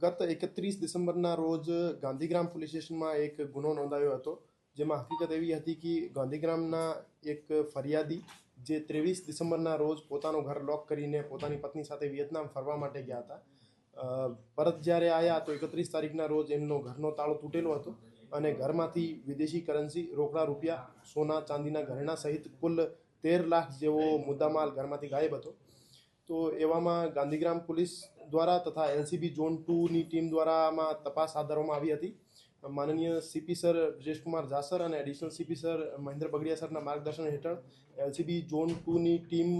ગત 31 ડિસેમ્બરના રોજ ગાંધીગ્રામ પોલીસ સ્ટેશનમાં એક ગુનો નોંધાયો હતો, જેમાં હકીકત એવી હતી કે ગાંધીગ્રામના એક ફરિયાદી જે 23 ડિસેમ્બરના રોજ પોતાનું ઘર લોક કરીને પોતાની પત્ની સાથે વિયેતનામ ફરવા માટે ગયા હતા. પરત જ્યારે આવ્યા તો 31 તારીખના રોજ એમનો ઘરનો તાળો તૂટેલો હતો અને ઘરમાંથી વિદેશી કરન્સી, રોકડા રૂપિયા, સોના ચાંદીના ઘરેણાં સહિત કુલ 13 લાખ જેવો મુદ્દામાલ ઘરમાંથી ગાયબ હતો. તો એવામાં ગાંધીગ્રામ પોલીસ દ્વારા તથા એલસીબી ઝોન 2ની ટીમ દ્વારા આમાં તપાસ હાથ ધરવામાં આવી હતી. માનનીય સીપી સર બ્રિજેશકુમાર જાસર અને additional CP sir Mahendra Bagadiya સરના માર્ગદર્શન હેઠળ એલસીબી ઝોન 2ની ટીમ,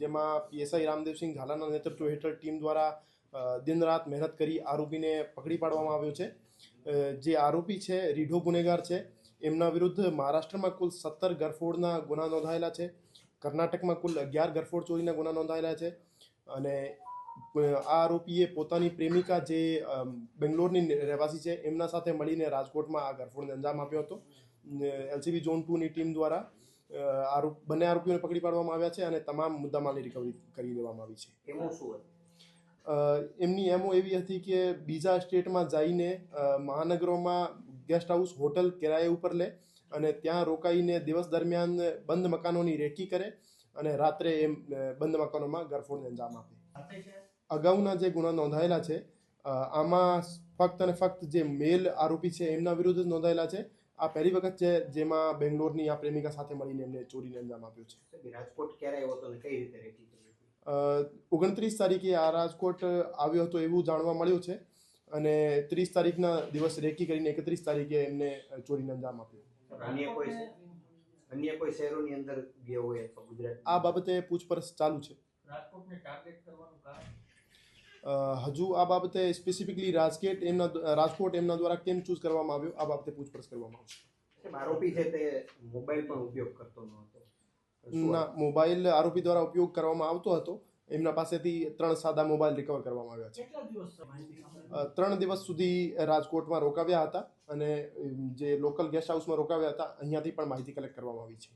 જેમાં પીએસઆઈ રામદેવસિંહ ઝાલાના નેતૃત્વ હેઠળ ટીમ દ્વારા દિન રાત મહેનત કરી આરોપીને પકડી પાડવામાં આવ્યો છે. જે આરોપી છે રીઢો ગુનેગાર છે. એમના વિરુદ્ધ મહારાષ્ટ્રમાં કુલ 17 ગરફોડના ગુના નોંધાયેલા છે. કર્ણાટકમાં કુલ 11 ગરફોડ ચોરીના ગુના નોંધાયેલા છે અને આ આરોપીએ પોતાની પ્રેમિકા જે બેંગ્લોરની રહેવાસી છે એમના સાથે મળીને રાજકોટમાં આ ગરફોડને અંજામ આપ્યો હતો. એલસીબી ઝોન 2ની ટીમ દ્વારા બંને આરોપીઓને પકડી પાડવામાં આવ્યા છે અને તમામ મુદ્દામાલની રિકવરી કરી લેવામાં આવી છે. એમની એમો એવી હતી કે બીજા સ્ટેટમાં જઈને મહાનગરોમાં ગેસ્ટ હાઉસ, હોટલ કિરાએ ઉપર લે અને ત્યાં રોકાઈને દિવસ દરમિયાન બંધ મકાનોની રેકી કરે અને રાત્રે એમ બંધ મકાનોમાં ગરફોડને અંજામ આપે. અગાઉના જે ગુના નોંધાયેલા છે આમાં ફક્ત અને ફક્ત જે મેલ આરોપી છે એમના વિરુદ્ધ નોંધાયેલા છે. આ પહેલી વખત છે જેમાં બેંગ્લોરની આ પ્રેમિકા સાથે મળીને એમને ચોરીને અંજામ આપ્યો છે. રાજકોટ ક્યારે આવ્યો હતો અને કઈ રીતે રેકી કરી? 29 તારીખે આ રાજકોટ આવ્યો હતો એવું જાણવા મળ્યું છે અને 30 તારીખના દિવસ રેકી કરીને 31 તારીખે એમને ચોરીને અંજામ આપ્યો. અન્ય કોઈ શહેરોની અંદર ગયો હોય અથવા ગુજરાત? આ બાબતે પૂછપરછ ચાલુ છે. રાજકોટને ટાર્ગેટ કરવાનું કારણ હજુ આ બાબતે સ્પેસિફિકલી રાજકોટ એમના દ્વારા કેમ ચૂઝ કરવામાં આવ્યો આ બાબતે પૂછપરછ કરવામાં આવશે. આરોપી છે તે મોબાઈલ પણ ઉપયોગ કરતો ન હતો? ના, મોબાઈલ આરોપી દ્વારા ઉપયોગ કરવામાં આવતો હતો. એમના પાસેથી 3 સાદા મોબાઈલ રિકવર કરવામાં આવ્યા છે. 3 દિવસ સુધી રાજકોટમાં રોકાવ્યા હતા અને જે લોકલ ગેસ્ટ હાઉસમાં રોકાવ્યા હતા અહીંયાથી પણ માહિતી કલેક્ટ કરવામાં આવી છે.